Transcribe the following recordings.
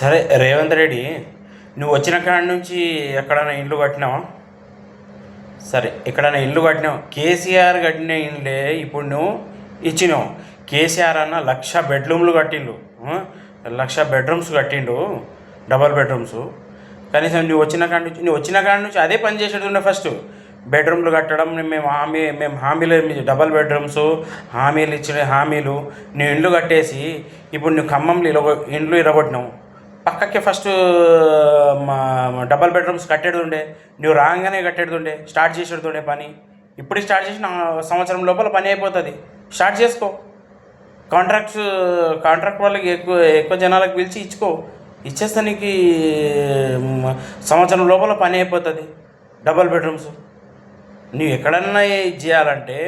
సరే రేవంత్ రెడ్డి, నువ్వు వచ్చిన కాడి నుంచి ఎక్కడైనా ఇండ్లు కట్టినావా? సరే, ఎక్కడైనా ఇల్లు కట్టినావు? కేసీఆర్ కట్టిన ఇండ్లే ఇప్పుడు నువ్వు ఇచ్చినావు. కేసీఆర్ అన్న 1,00,000 బెడ్రూమ్లు కట్టిండు, 1,00,000 బెడ్రూమ్స్ కట్టిండు, డబల్ బెడ్రూమ్స్. కనీసం నువ్వు వచ్చిన కాడి నుంచి అదే పని చేసేది ఉండే. ఫస్ట్ బెడ్రూమ్లు కట్టడం, మేము హామీలు, డబల్ బెడ్రూమ్స్ హామీలు ఇచ్చిన హామీలు, నువ్వు ఇండ్లు కట్టేసి ఇప్పుడు నువ్వు ఖమ్మంలో ఇండ్లు ఇరగొట్టినావు. పక్కకి ఫస్ట్ డబల్ బెడ్రూమ్స్ కట్టేది ఉండే, నువ్వు రాగానే కట్టేది ఉండే, స్టార్ట్ చేసేది ఉండే పని. ఇప్పుడు స్టార్ట్ చేసిన సంవత్సరం లోపల పని అయిపోతుంది. స్టార్ట్ చేసుకో. కాంట్రాక్ట్ వాళ్ళకి ఎక్కువ ఎక్కువ జనాలకు పిలిచి ఇచ్చేస్తే నీకు సంవత్సరం లోపల పని అయిపోతుంది. డబల్ బెడ్రూమ్స్ నువ్వు ఎక్కడన్నా చేయాలంటే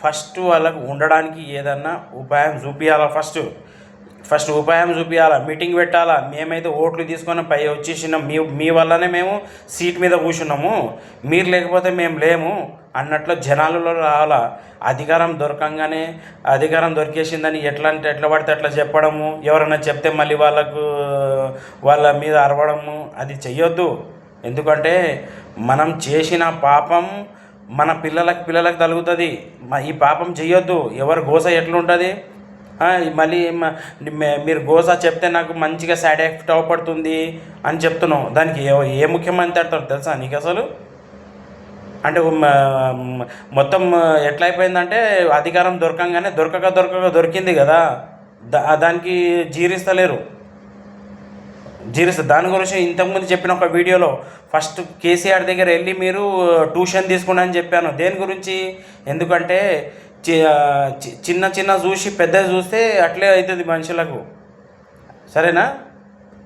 ఫస్ట్ వాళ్ళకు ఉండడానికి ఏదన్నా ఉపాయం చూపించాలా. ఫస్ట్ ఉపాయం చూపించాలా, మీటింగ్ పెట్టాలా. మేమైతే ఓట్లు తీసుకొని పై వచ్చేసినాం, మీ వల్లనే మేము సీట్ మీద కూర్చున్నాము, మీరు లేకపోతే మేము లేము అన్నట్లు జనాలలో రావాలా. అధికారం దొరికేసిందని ఎట్లా పడితే అట్లా చెప్పడము, ఎవరైనా చెప్తే మళ్ళీ వాళ్ళ మీద అరవడము అది చెయ్యొద్దు. ఎందుకంటే మనం చేసిన పాపం మన పిల్లలకు తగులుతుంది. ఈ పాపం చెయ్యొద్దు. ఎవరి గోస ఎట్లుంటుంది. మళ్ళీ మీరు గోసా చెప్తే నాకు మంచిగా సైడ్ ఎఫెక్ట్ అవపడుతుంది అని చెప్తున్నావు. దానికి ఏ ముఖ్యమంత్రి అంటారు తెలుసా నీకు అసలు? అంటే మొత్తం ఎట్లా అయిపోయిందంటే అధికారం దొరికింది కదా, దానికి జీరిస్తలేరు. దాని గురించి ఇంతకుముందు చెప్పిన ఒక వీడియోలో ఫస్ట్ కేసీఆర్ దగ్గర వెళ్ళి మీరు ట్యూషన్ తీసుకోండి అని చెప్పాను. దేని గురించి? ఎందుకంటే చిన్న చూసి పెద్దది చూస్తే అట్లే అవుతుంది మనుషులకు. సరేనా?